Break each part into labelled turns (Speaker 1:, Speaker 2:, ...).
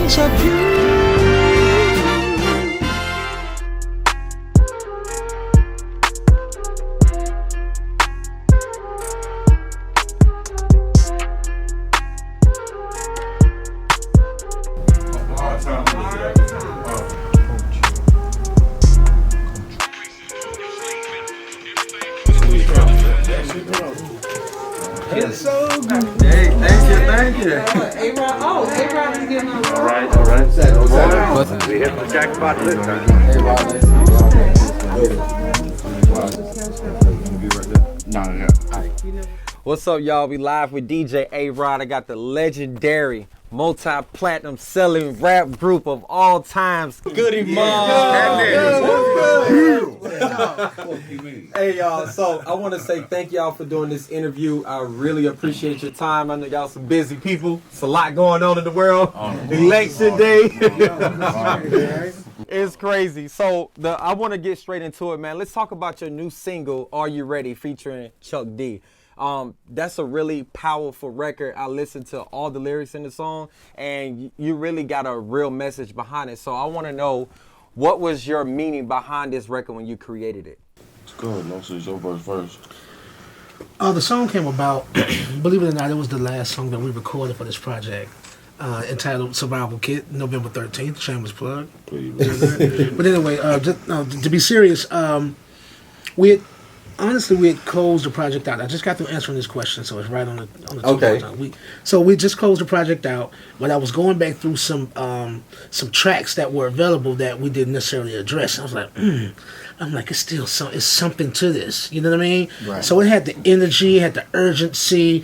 Speaker 1: so pure.
Speaker 2: It's so good.
Speaker 3: Hey, thank you.
Speaker 2: A-Rod is getting on.
Speaker 4: All right. We hit the jackpot this time.
Speaker 3: What's up, y'all? We live with DJ-Arod. I got the legendary, multi-platinum selling rap group of all times, Goodie Mob. Hey, y'all. So I want to say thank y'all for doing this interview. I really appreciate your time. I know y'all some busy people. It's a lot going on in the world. Election day. It's crazy. So I want to get straight into it, man. Let's talk about your new single, Are You Ready, featuring Chuck D. That's a really powerful record. I listened to all the lyrics in the song, and you really got a real message behind it. So I want to know, what was your meaning behind this record when you created it?
Speaker 5: It's good. No, so your verse first.
Speaker 6: The song came about, believe it or not, it was the last song that we recorded for this project, entitled Survival Kit, November 13th, shameless plug. But anyway, to be serious, we had closed the project out. I just got through answering this question, so it's right on the
Speaker 3: Okay.
Speaker 6: So we just closed the project out, but I was going back through some tracks that were available that we didn't necessarily address. And I was like, I'm like, it's still it's something to this. You know what I mean?
Speaker 3: Right.
Speaker 6: So it had the energy, it had the urgency,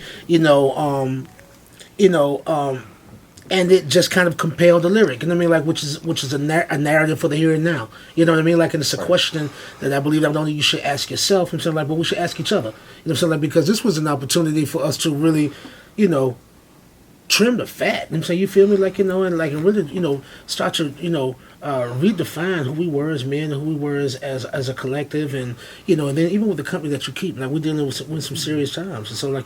Speaker 6: and it just kind of compelled the lyric. You know what I mean? Like, which is a narrative for the here and now. You know what I mean? Like, and it's a question that I believe not only you should ask yourself, I'm saying, like, but we should ask each other. You know what I'm saying? Like, because this was an opportunity for us to really, trim the fat. You know what I'm saying? You feel me? Like, and really, start to, redefine who we were as men and who we were as a collective, and and then even with the company that you keep, like, we're dealing with some serious times, and so you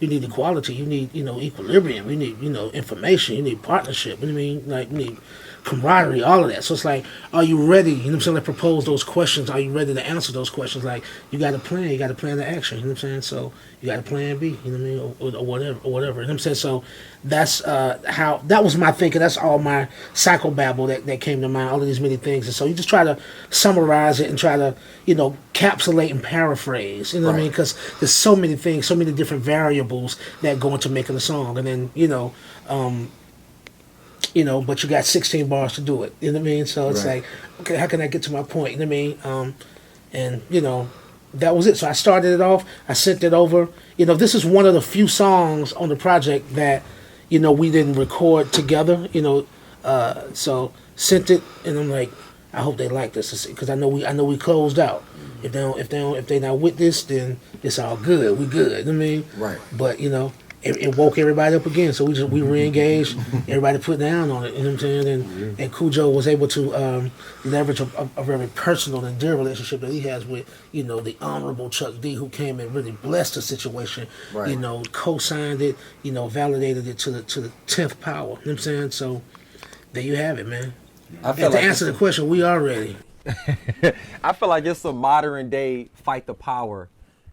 Speaker 6: need equality, you need equilibrium, you need information, you need partnership. You know what I mean? Like, you need camaraderie, all of that. So it's like, are you ready? You know what I'm saying? Like, propose those questions. Are you ready to answer those questions? Like, you got a plan. You got a plan to action. You know what I'm saying? So you got a plan B. You know what I mean? Or whatever. You know what I'm saying? So that's how that was my thinking. That's all my psychobabble that came to mind. All of these many things, and so you just try to summarize it and try to encapsulate and paraphrase. You know what I mean? Because there's so many things, so many different variables that go into making a song, and then but you got 16 bars to do it. You know what I mean? So it's like, okay, how can I get to my point? You know what I mean? And that was it. So I started it off. I sent it over. This is one of the few songs on the project that we didn't record together. So sent it, and I'm like, I hope they like this, because I know we closed out. If they not with this, then it's all good. We good. You know what I mean? Right. But it woke everybody up again, so we re-engaged. Everybody put down on it, you know what I'm saying? And Cujo was able to leverage a very personal and dear relationship that he has with, the honorable Chuck D, who came and really blessed the situation, co-signed it, validated it to the 10th power. You know what I'm saying? So there you have it, man. And to answer the question, we are ready.
Speaker 3: I feel like it's a modern day fight the power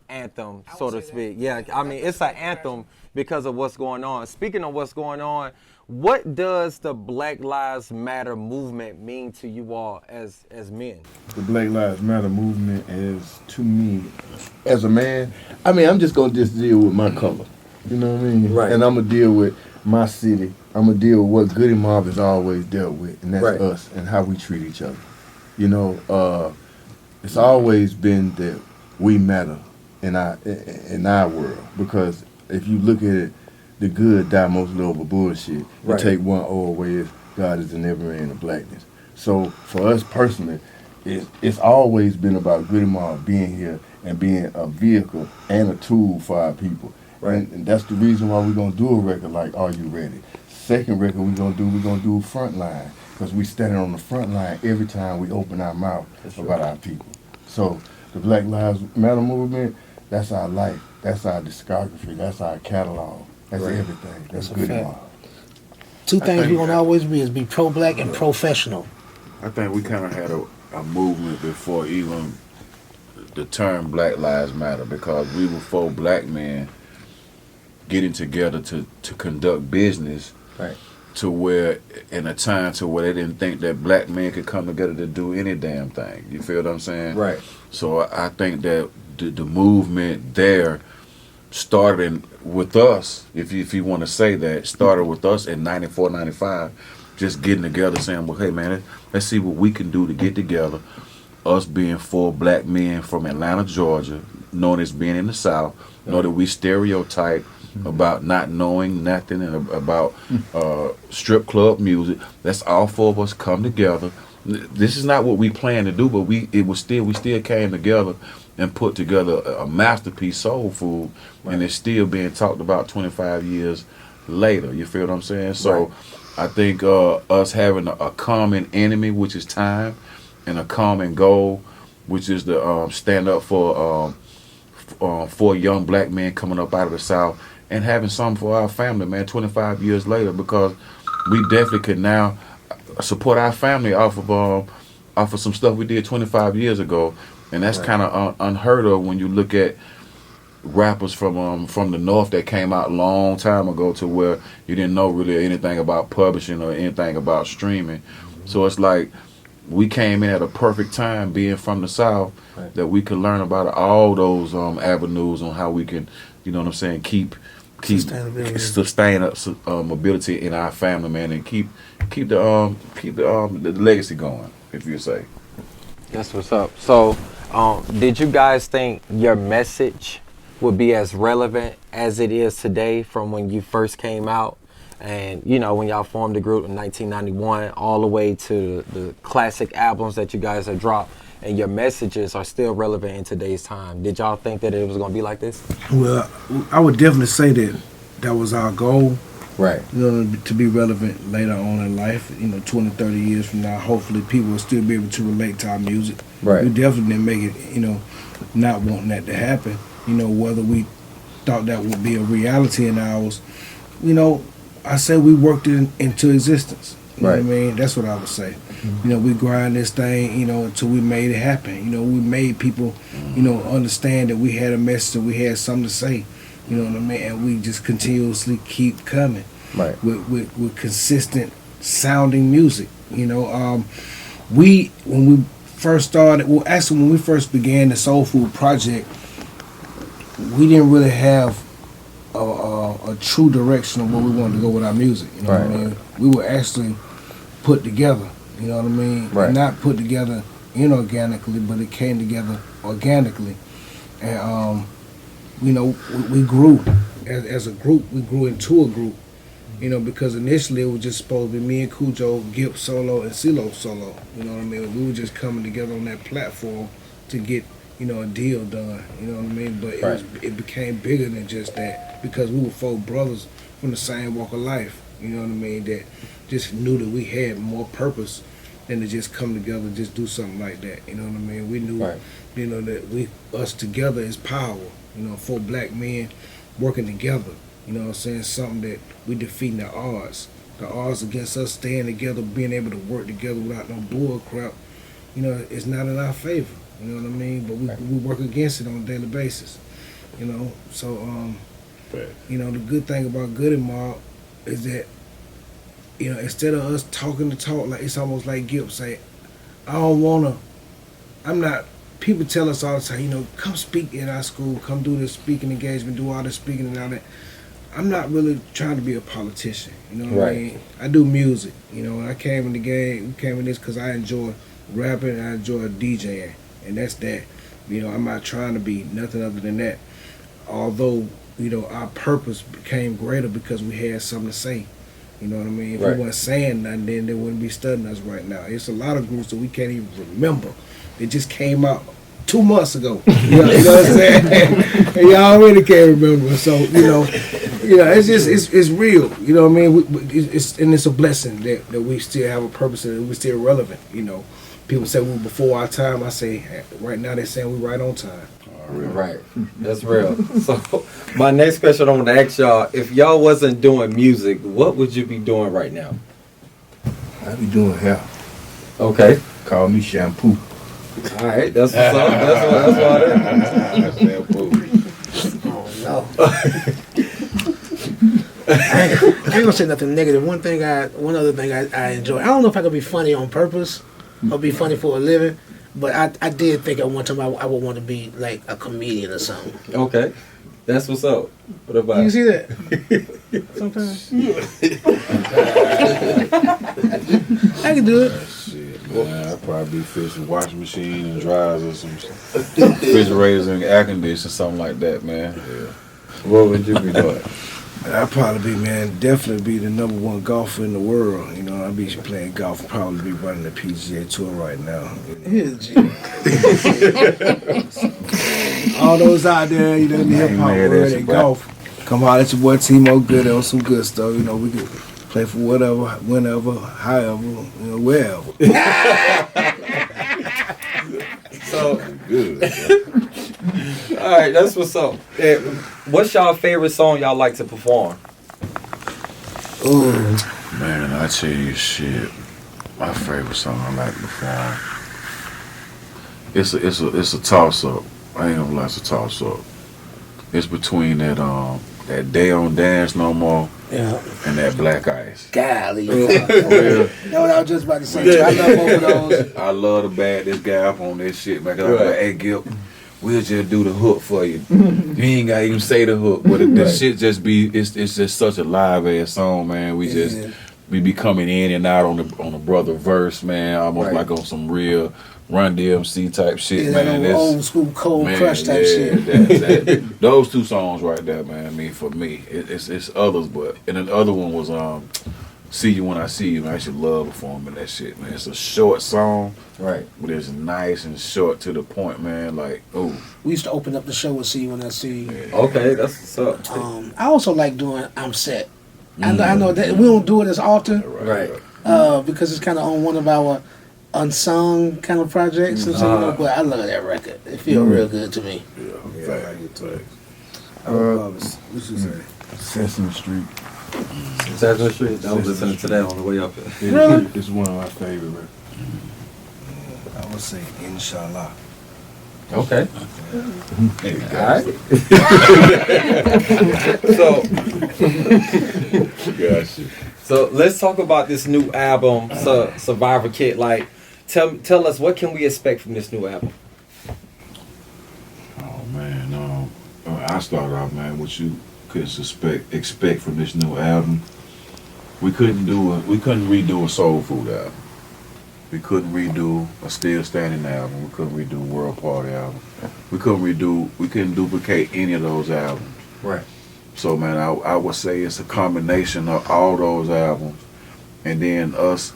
Speaker 3: anthem, so to speak. Yeah, I mean, it's an anthem because of what's going on. Speaking of what's going on, what does the Black Lives Matter movement mean to you all as men?
Speaker 5: The Black Lives Matter movement is, to me, as a man, I mean, I'm just going to deal with my color. You know what I mean? Right. And I'm going to deal with my city. I'm going to deal with what Goodie Mob has always dealt with, and that's us and how we treat each other. It's always been that we matter in our world, because if you look at it, the good die mostly over bullshit. You take one O away, is God is in every man of blackness. So for us personally, it's always been about Goodie Mob being here and being a vehicle and a tool for our people. Right. And that's the reason why we're gonna do a record like Are You Ready? Second record we're gonna do Frontline, because we standing on the front line every time we open our mouth about our people. So the Black Lives Matter movement, that's our life, that's our discography, that's our catalog, that's everything. That's Goodie Mob.
Speaker 6: Two things we're gonna always be pro-black and professional.
Speaker 1: I think we kind of had a movement before even the term Black Lives Matter, because we were 4 black men getting together to conduct business,
Speaker 3: Right.
Speaker 1: to where in a time to where they didn't think that black men could come together to do any damn thing. You feel what I'm saying?
Speaker 3: Right.
Speaker 1: So I think that the movement there started with us, if you want to say that, started with us in 94, 95, just getting together saying, well, hey man, let's see what we can do to get together. Us being 4 black men from Atlanta, Georgia, known as being in the South, know that we stereotype about not knowing nothing and about strip club music. Let's all 4 of us come together. This is not what we planned to do, but we still came together and put together a masterpiece, Soul Food, and it's still being talked about 25 years later. You feel what I'm saying? So I think us having a common enemy, which is time, and a common goal, which is to stand up for 4 young black men coming up out of the South and having something for our family, man, 25 years later, because we definitely can now support our family off of some stuff we did 25 years ago. And that's kind of unheard of when you look at rappers from the North that came out a long time ago, to where you didn't know really anything about publishing or anything about streaming. So it's like we came in at a perfect time, being from the South, that we could learn about all those avenues on how we can, you know what I'm saying, keep sustain mobility in our family, man, and keep the legacy going, if you say.
Speaker 3: That's what's up. So, did you guys think your message would be as relevant as it is today from when you first came out? And, you know, when y'all formed the group in 1991, all the way to the classic albums that you guys have dropped, and your messages are still relevant in today's time. Did y'all think that it was going to be like this?
Speaker 7: Well, I would definitely say that was our goal.
Speaker 3: Right.
Speaker 7: You know, to be relevant later on in life, you know, 20, 30 years from now, hopefully people will still be able to relate to our music.
Speaker 3: Right.
Speaker 7: We definitely didn't make it, you know, not wanting that to happen. You know, whether we thought that would be a reality in ours, you know, I say we worked it into existence. You know what I mean? That's what I would say. You know, we grind this thing, you know, until we made it happen. You know, we made people, you know, understand that we had a message and we had something to say. You know what I mean? And we just continuously keep coming with consistent sounding music. You know, when we first started, well, actually when we first began the Soul Food Project, we didn't really have a true direction of where we wanted to go with our music. You know what I mean? We were actually put together. You know what I mean? Not put together inorganically, but it came together organically. And you know, we grew as a group. We grew into a group. You know, because initially it was just supposed to be me and Cujo, Gip solo, and CeeLo solo. You know what I mean? We were just coming together on that platform to get, you know, a deal done. You know what I mean? But it became bigger than just that, because we were 4 brothers from the same walk of life. You know what I mean? That just knew that we had more purpose than to just come together and just do something like that. You know what I mean? We knew, you know, that us together is power. You know, 4 black men working together. You know what I'm saying? Something that we defeating the odds. The odds against us staying together, being able to work together without no bull crap, you know, it's not in our favor. You know what I mean? But we work against it on a daily basis. You know, so you know, the good thing about Goodie Mob is that, you know, instead of us talking the talk, like it's almost like Gip say, people tell us all the time, you know, come speak at our school, come do this speaking engagement, do all this speaking and all that. I'm not really trying to be a politician, you know what I mean? I do music, you know, and I came in the game, we came in this because I enjoy rapping and I enjoy DJing, and that's that. You know, I'm not trying to be nothing other than that. Although, you know, our purpose became greater because we had something to say. You know what I mean? If we weren't saying nothing, then they wouldn't be studying us right now. It's a lot of groups that we can't even remember. It just came out 2 months ago. You know what I'm saying? And y'all already can't remember. So, you know, it's just, it's real. You know what I mean? It's a blessing that we still have a purpose and we're still relevant. You know, people say we were before our time. I say right now they're saying we're right on time.
Speaker 1: All
Speaker 3: Right. That's real. So my next question I want to ask y'all, if y'all wasn't doing music, what would you be doing right now?
Speaker 5: I be doing hair.
Speaker 3: Okay.
Speaker 5: Call me shampoo.
Speaker 3: All right. That's what's up. That's what it is.
Speaker 1: Shampoo.
Speaker 6: No. I ain't gonna say nothing negative. One other thing I enjoy. I don't know if I could be funny on purpose or be funny for a living, but I did think at one time I would want to be like a comedian or something.
Speaker 3: Okay. That's what's up. What about
Speaker 6: You see that? Sometimes. I can do it.
Speaker 1: Shit, man. I'd probably be fixing washing machine and dryers or some refrigerators and air conditioning, something like that, man. Yeah.
Speaker 3: What would you be doing?
Speaker 7: I'd probably be, man, definitely be the #1 golfer in the world. You know, I'd be playing golf, probably be running the PGA Tour right now. All those out there, you know, in the hip hop world, they golf. Come out at your boy Timo Good on some good stuff. You know, we could play for whatever, whenever, however, you know, wherever.
Speaker 3: So,
Speaker 1: Good.
Speaker 3: all right, that's what's up. What's y'all favorite song y'all like to perform?
Speaker 1: Man, I tell you shit. My favorite song I like to perform. It's a toss up. I ain't gonna lie, it's a toss up. It's between that Day on Dance No More
Speaker 6: Yeah.
Speaker 1: and that Black Ice.
Speaker 6: Golly.
Speaker 1: Real.
Speaker 6: You know what I was just about to say? I love both of those.
Speaker 1: I love to bag this guy up on this shit, man. Cause I'm like, hey Gil, we'll just do the hook for you. You ain't gotta even say the hook, but this shit just be it's just such a live ass song, man. We be coming in and out on the brother verse, man. Almost like on some real Run DMC type shit, man.
Speaker 6: That old school cold crush type shit.
Speaker 1: Those two songs right there, man. I mean, for me, it's others, but and then the other one was See You When I See You. I actually love performing that shit, man. It's a short song,
Speaker 3: Right.
Speaker 1: but it's nice and short to the point, man. Like, oh,
Speaker 6: We used to open up the show with See You When I See You.
Speaker 3: Okay, that's what's up.
Speaker 6: I also like doing I'm Set. I know that we don't do it as often
Speaker 3: Right.
Speaker 6: because it's kind of on one of our unsung kind of projects. And so, you know, but I love that record. It feels real good to me.
Speaker 7: What you say?
Speaker 5: Sesame Street.
Speaker 3: Sesame Street. I was listening to that on the way up here.
Speaker 6: Really?
Speaker 5: It's one of my favorite records.
Speaker 7: I would say Inshallah.
Speaker 3: Okay. All right. So let's talk about this new album, Survivor Kit. Like, tell us, what can we expect from this new album?
Speaker 1: oh man, I started off, man. What you could expect from this new album? We couldn't redo a Soul Food album. We couldn't redo a Still Standing album. We couldn't redo a World Party album. We couldn't duplicate any of those albums.
Speaker 3: Right.
Speaker 1: So man, I would say it's a combination of all those albums, and then us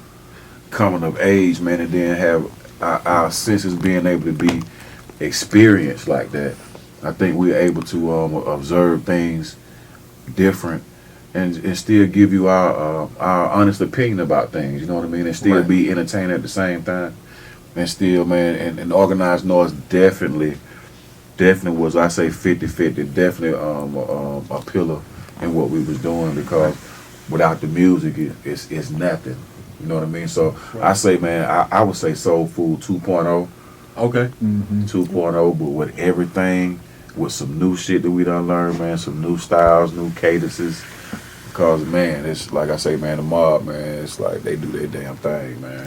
Speaker 1: coming of age, man, and then have our senses being able to be experienced like that. I think we're able to observe things different and still give you our honest opinion about things. You know what I mean? And still be entertained at the same time. And still, man, and Organized Noise definitely was, I say 50-50, definitely a pillar in what we was doing, because without the music, it's nothing. You know what I mean? So I say, man, I would say Soul Food 2.0.
Speaker 3: Okay.
Speaker 1: 2.0, but with everything, with some new shit that we done learned, man, some new styles, new cadences. Because, man, it's like I say, man, the mob, man, it's like they do their damn thing, man.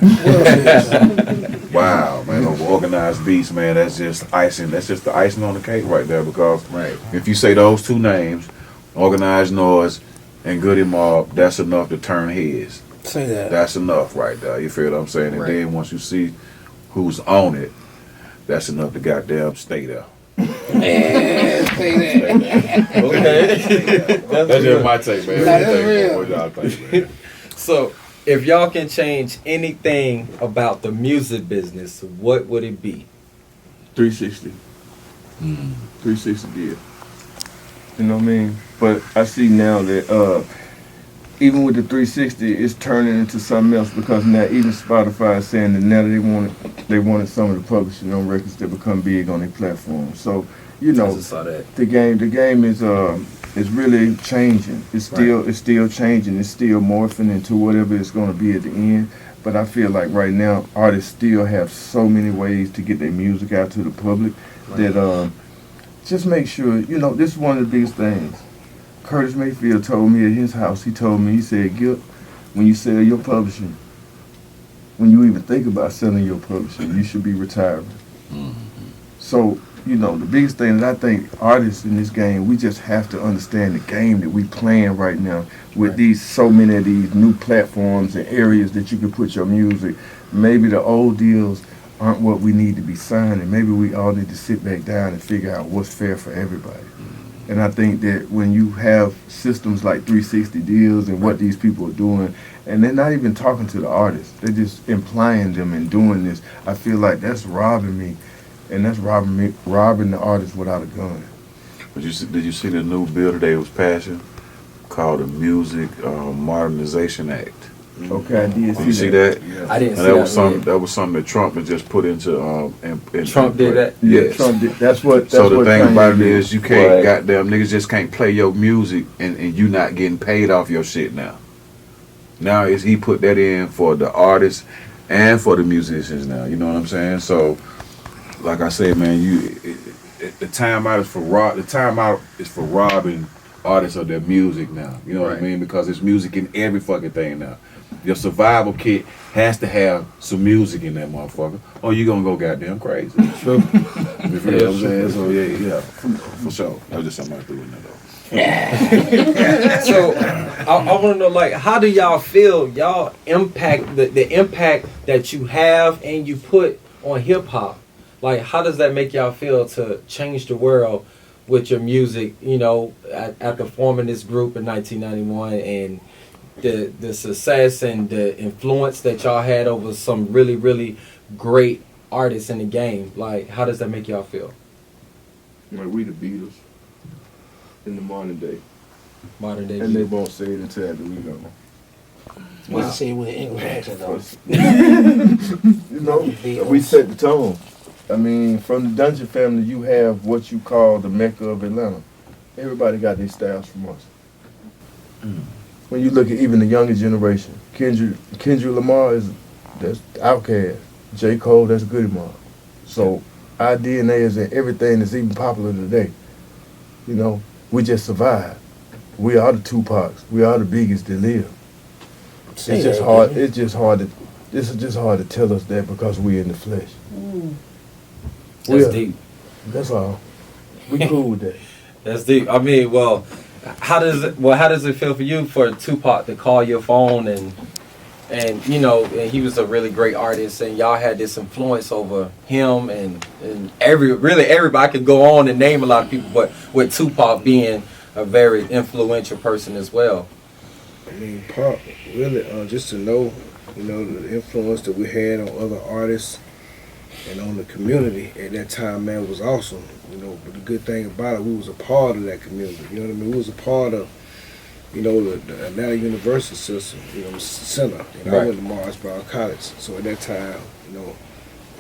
Speaker 1: Wow, man, over organized beats, man, that's just icing. That's just the icing on the cake right there. Because if you say those two names, Organized Noise and Goodie Mob, that's enough to turn heads.
Speaker 6: Say that.
Speaker 1: That's enough right there. You feel what I'm saying? And then once you see who's on it, that's enough to goddamn stay there.
Speaker 6: Man, say that.
Speaker 3: Okay.
Speaker 1: That's just my take, man.
Speaker 6: That's
Speaker 1: What
Speaker 6: real.
Speaker 1: y'all think, man?
Speaker 3: So, if y'all can change anything about the music business, what would it be?
Speaker 5: 360. 360 deal. You know what I mean? But I see now that even with the 360, it's turning into something else because now even Spotify is saying that now they wanted some of the publishing on records to become big on their platform. So you know,
Speaker 3: I just saw that.
Speaker 5: the game is really changing. It's still changing. It's still morphing into whatever it's going to be at the end. But I feel like right now artists still have so many ways to get their music out to the public that just make sure, you know, this is one of the biggest things. Curtis Mayfield told me at his house, he said, Gil, when you sell your publishing, when you even think about selling your publishing, you should be retiring. So, you know, the biggest thing that I think artists in this game, we just have to understand the game that we playing right now with these so many of these new platforms and areas that you can put your music. Maybe the old deals aren't what we need to be signing. Maybe we all need to sit back down and figure out what's fair for everybody. And I think that when you have systems like 360 deals and what these people are doing, and they're not even talking to the artists, they're just implying them and doing this, I feel like that's robbing me. And that's robbing the artist without a gun.
Speaker 1: But did you see the new bill today was passing called the Music Modernization Act?
Speaker 5: Okay, I did see
Speaker 1: You see that?
Speaker 5: Yeah.
Speaker 3: I didn't see
Speaker 1: And
Speaker 3: that.
Speaker 1: that was something that Trump had just put into.
Speaker 3: Trump did that?
Speaker 1: Yes.
Speaker 5: Trump did. That's what.
Speaker 1: So the thing
Speaker 5: Kanye
Speaker 1: about it
Speaker 5: did.
Speaker 1: is, you can't goddamn niggas just can't play your music and you not getting paid off your shit now. Now he put that in for the artists and for the musicians now. You know what I'm saying? So, like I said, man, the timeout is for robbing artists of their music now. You know what I mean? Because it's music in every fucking thing now. Your survival kit has to have some music in that motherfucker, or you gonna go goddamn crazy. True. You feel what I'm saying? So yeah, for sure. That was just something I threw in there though.
Speaker 3: So I want to know, like, how do y'all feel? Y'all impact the impact that you have and you put on hip hop. Like, how does that make y'all feel to change the world with your music? You know, after forming this group in 1991 and the success and the influence that y'all had over some really, really great artists in the game. Like, how does that make y'all feel?
Speaker 5: Like we the Beatles in the modern day.
Speaker 3: Modern day.
Speaker 5: And they won't say it until after we go.
Speaker 6: Wow. Say it with an English accent though.
Speaker 5: You know, we set the tone. I mean, from the Dungeon family, you have what you call the Mecca of Atlanta. Everybody got their styles from us. When you look at even the younger generation, Kendrick Lamar that's Outkast. J. Cole, that's Goodie Mob. So our DNA is in everything that's even popular today. You know, we just survive. We are the Tupacs. We are the biggest that live. It's just hard. It's just hard to. This is just hard to tell us that because we're in the flesh.
Speaker 3: That's deep.
Speaker 5: That's all. We cool with that.
Speaker 3: That's deep. I mean, well, how does it feel for you for Tupac to call your phone and you know, and he was a really great artist and y'all had this influence over him and everybody. I could go on and name a lot of people, but with Tupac being a very influential person as well.
Speaker 7: I mean, Pop, really, just to know, you know, the influence that we had on other artists and on the community at that time, man, was awesome. You know, but the good thing about it, we was a part of that community. You know what I mean? We was a part of, you know, the Atlanta University system, you know, center. You know, I went to Morris Brown College. So at that time, you know,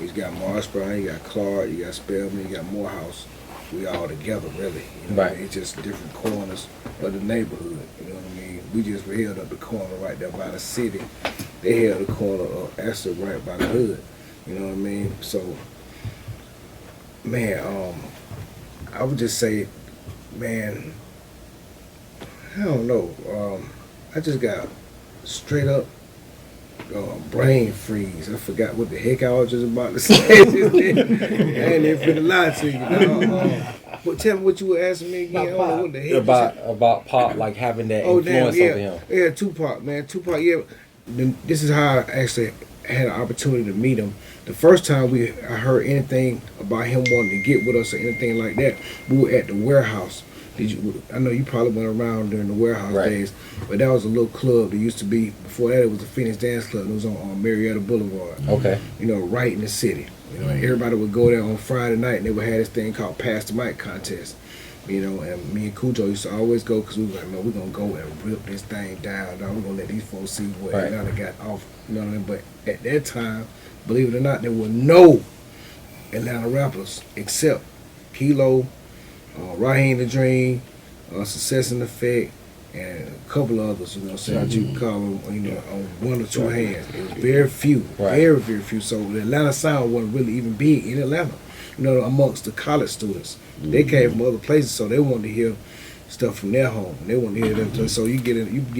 Speaker 7: you got Morris Brown, you got Clark, you got Spelman, you got Morehouse. We all together, really. You know what I mean? It's just different corners of the neighborhood. You know what I mean? We just held up the corner right there by the city. They held the corner actually right by the hood. You know what I mean? So, man, I would just say, man, I don't know. I just got straight up brain freeze. I forgot what the heck I was just about to say. I ain't even finna lie to you. But tell me what you were asking me again. What the heck
Speaker 3: About Pop, like having that influence over him.
Speaker 7: Yeah, Tupac, man. Tupac, yeah. This is how I actually had an opportunity to meet him. The first time I heard anything about him wanting to get with us or anything like that, we were at the Warehouse. I know you probably went around during the Warehouse days, but that was a little club that used to be, before that it was the Phoenix Dance Club. It was on Marietta Boulevard. Okay. You know, right in the city. You know, everybody would go there on Friday night and they would have this thing called Pass the Mic contest. You know, and me and Cujo used to always go because we were like, man, we're gonna go and rip this thing down. Dog. We're gonna let these folks see what Atlanta got off. You know what I mean? But at that time, believe it or not, there were no Atlanta rappers except Kilo, Raheem the Dream, Success in Effect, and a couple of others. You know, what I'm saying you can call them, you know, on one or two hands. It was very few, very few. So the Atlanta sound wasn't really even big in Atlanta. You know, amongst the college students. They came from other places, so they wanted to hear stuff from their home. They wanted to hear them. So you get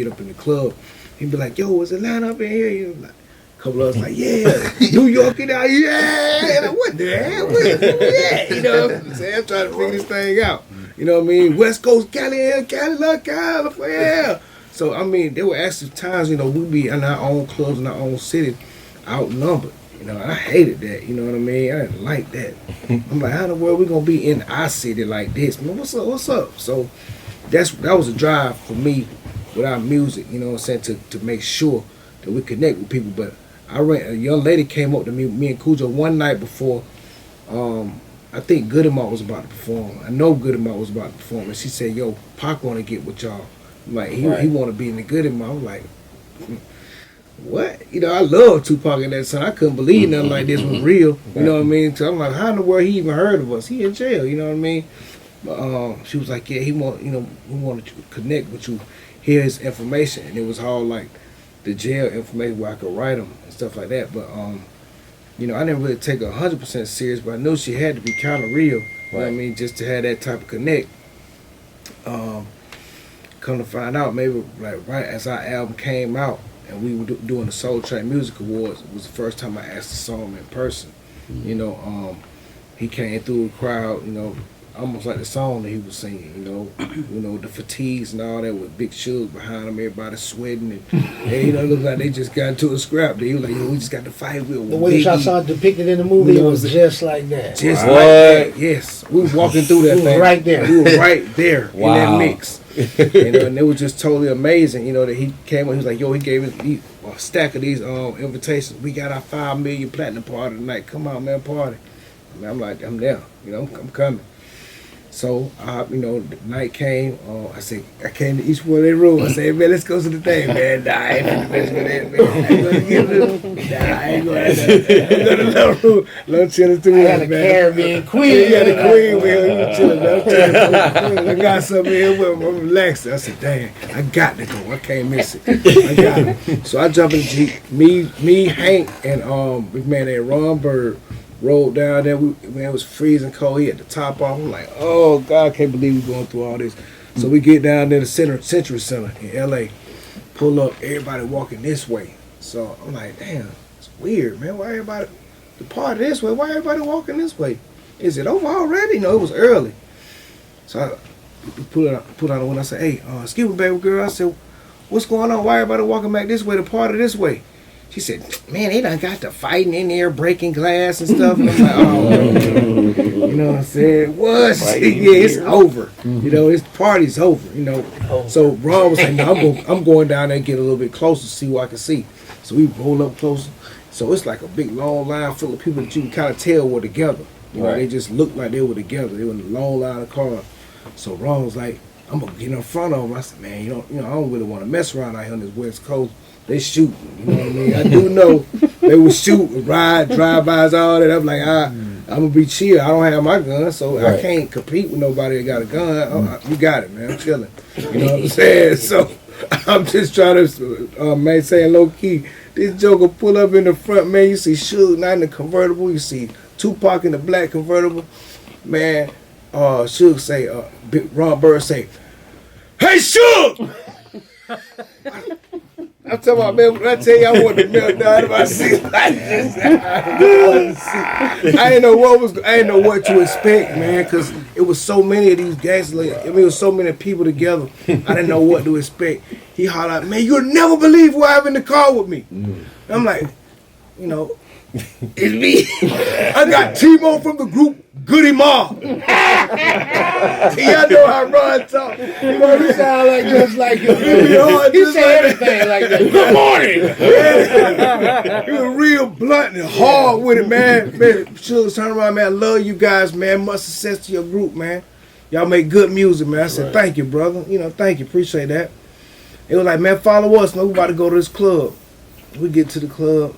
Speaker 7: up in the club, he'd be like, "Yo, is Atlanta up in here?" You know, like, a couple of us like, "Yeah, New York it out, yeah." And I'm, what the hell? Yeah, you know what I'm saying? I'm trying to figure this thing out. You know what I mean? West Coast, California. So I mean, there were actually times, you know, we'd be in our own clubs in our own city, outnumbered. You know, I hated that. You know what I mean? I didn't like that. I'm like, how in the world we gonna be in our city like this? Man, what's up? What's up? So that was a drive for me with our music. You know what I'm saying? To make sure that we connect with people. But a young lady came up to me and Cujo one night before. I think Goodie Mob was about to perform. I know Goodie Mob was about to perform, and she said, "Yo, Pac want to get with y'all. Like he want to be in the Goodie Mob." I'm like, what? You know, I love Tupac in that song. I couldn't believe nothing like this was real. You know what I mean? So I'm like, how in the world he even heard of us? He in jail. You know what I mean? But she was like, yeah, we wanted to connect with you, hear his information, and it was all like the jail information where I could write them and stuff like that. But you know, I didn't really take her 100% serious, but I knew she had to be kind of real. You know what I mean? Just to have that type of connect. Come to find out, maybe like right as our album came out, and we were doing the Soul Train Music Awards. It was the first time I asked to saw him in person. You know, he came through the crowd, you know, almost like the song that he was singing, you know, the fatigues and all that with Big Suge behind him, everybody sweating, and you know, it looked like they just got into a scrap. He was like, yo, we just got to fight with
Speaker 6: the way y'all saw it depicted in the movie, it was just like that.
Speaker 7: Just like that, yes. We were walking through that thing.
Speaker 6: Right there.
Speaker 7: We were right there in that mix. You know, and it was just totally amazing, you know, that he came up, he was like, yo, he gave us a stack of these invitations. We got our 5 million platinum party tonight. Come on, man, party. And I'm like, I'm there. You know, I'm coming. So, you know, the night came. I said, I came to each one of their rooms. I said, man, let's go to the thing, man. Nah, I ain't finna mess with that, man. I ain't gonna get it. Nah, I ain't going to go to the room. Little chilling through
Speaker 6: I got a Caribbean queen.
Speaker 7: Yeah, the queen with him. He was chilling. I got something here with him. I'm relaxing. I said, dang, I got to go. I can't miss it. I got it. So I jumped in the Jeep. Me, Hank, and this man named Ron Bird rolled down there. Man, it was freezing cold. He had the top off. I'm like, oh God, I can't believe we're going through all this. So we get down there to Century Center in LA, pull up, everybody walking this way. So I'm like, damn, it's weird, man. Why everybody the party this way? Why everybody walking this way? Is it over already? No, it was early. So I put out the window. I said, hey, excuse me, baby girl. I said, what's going on? Why everybody walking back this way? The party this way? She said, man, they done got to fighting in there, breaking glass and stuff. And I'm like, oh, you know what I'm saying? What? Yeah, it's over. You know, this party's over, you know. So Ron was like, no, I'm going down there and get a little bit closer to see what I can see. So we roll up closer. So it's like a big long line full of people that you can kind of tell were together. You know, they just looked like they were together. They were in a long line of cars. So Ron was like, I'm going to get in front of them. I said, man, you know, I don't really want to mess around out here on this West Coast. They shooting, you know what I mean? I do know they would shoot, ride, drive-bys, all that. I'm like, I'm going to be chill. I don't have my gun, so I can't compete with nobody that got a gun. You got it, man. I'm chilling. You know what I'm saying? So I'm just trying to maintain low-key. This joker pull up in the front, man. You see Suge not in the convertible. You see Tupac in the black convertible. Man, Suge say, Ron Bird say, hey, Suge! I'm talking about, man, when I tell you I want to melt down in my seat like this, I didn't know what to expect, man, because it was so many of these gangsters. It was so many people together. I didn't know what to expect. He hollered out, man, you'll never believe who I have in the car with me. I'm like, you know, it's me. I got T-Mo from the group Goodie Mob. Y'all know how Ron talk. You know, he sound like just like him. He say everything like that. Good morning. He was real blunt and hard with it, man. Man, Sugar, turn around, man. I love you guys, man. Much success to your group, man. y'all make good music, man. I said, thank you, brother. You know, thank you, appreciate that. It was like, man, follow us, man. We about to go to this club. We get to the club.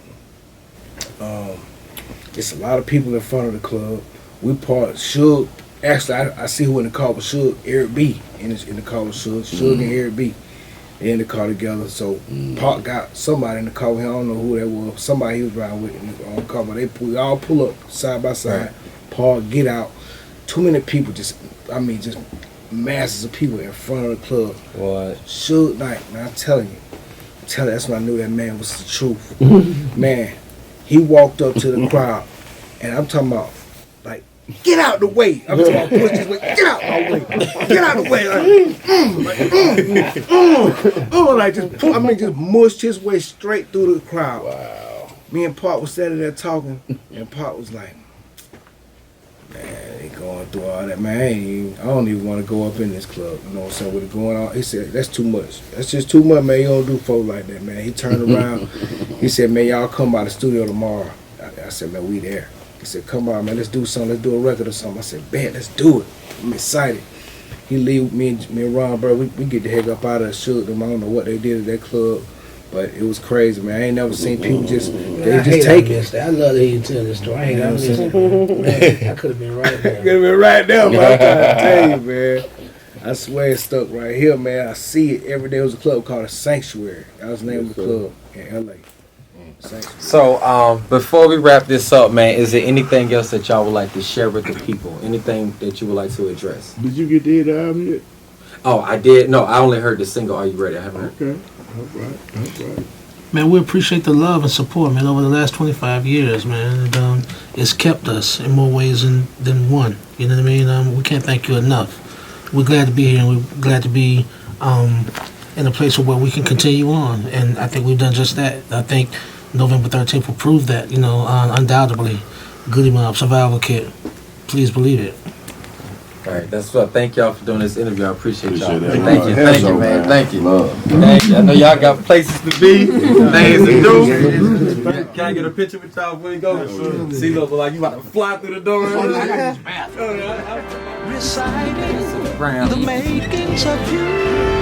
Speaker 7: It's a lot of people in front of the club. We part Suge. Actually, I see who in the car with Suge, Eric B. In the car with Suge. Suge and Eric B. They in the car together. So Park got somebody in the car with him. I don't know who that was. Somebody he was riding with in the car. But we all pull up side by side. Park get out. Too many people. Just masses of people in front of the club.
Speaker 3: What?
Speaker 7: Suge Knight, man, I'm telling you, that's when I knew that man was the truth. Man, he walked up to the crowd, and I'm talking about, like, get out the way. I'm talking about push this way, get out my way, get out the way. Like, just mushed his way straight through the crowd. Wow. Me and Pop was standing there talking, and Pop was like, man, they going through all that, man. I don't even want to go up in this club. You know what I'm saying? With it going on, he said, that's too much. That's just too much, man. You don't do folk like that, man. He turned around. He said, man, y'all come by the studio tomorrow. I said, man, we there. He said, come on, man, let's do something. Let's do a record or something. I said, man, let's do it. I'm excited. He leave me and Ron, bro. We get the heck up out of the shoot them. I don't know what they did at that club. But it was crazy, man. I ain't never seen people just take it.
Speaker 6: I love that you tell this story. I ain't never seen it. I could have been right there.
Speaker 7: Could have been right there, man. I'm trying to tell you, man. I swear it stuck right here, man. I see it every day. It was a club called a Sanctuary. That was the name of the club in L.A. Sanctuary.
Speaker 3: So, before we wrap this up, man, is there anything else that y'all would like to share with the people? Anything that you would like to address?
Speaker 5: Did you get to hear the album yet?
Speaker 3: Oh, I did. No, I only heard the single. Are you ready? I haven't heard.
Speaker 5: Okay. All right.
Speaker 6: Man, we appreciate the love and support, man, over the last 25 years, man. And, it's kept us in more ways than one. You know what I mean? We can't thank you enough. We're glad to be here, and we're glad to be in a place where we can continue on. And I think we've done just that. I think November 13th will prove that, you know, undoubtedly. Goodie Mob, Survival Kit. Please believe it.
Speaker 3: All right, that's what. Thank y'all for doing this interview. I appreciate y'all.
Speaker 1: Appreciate that.
Speaker 3: Thank you, man. Thank you.
Speaker 1: Love.
Speaker 3: Thank you. I know y'all got places to be, things to do. Can I get a picture with y'all before you go? See, look like you about to fly through the door.
Speaker 8: Reciting the makings of you.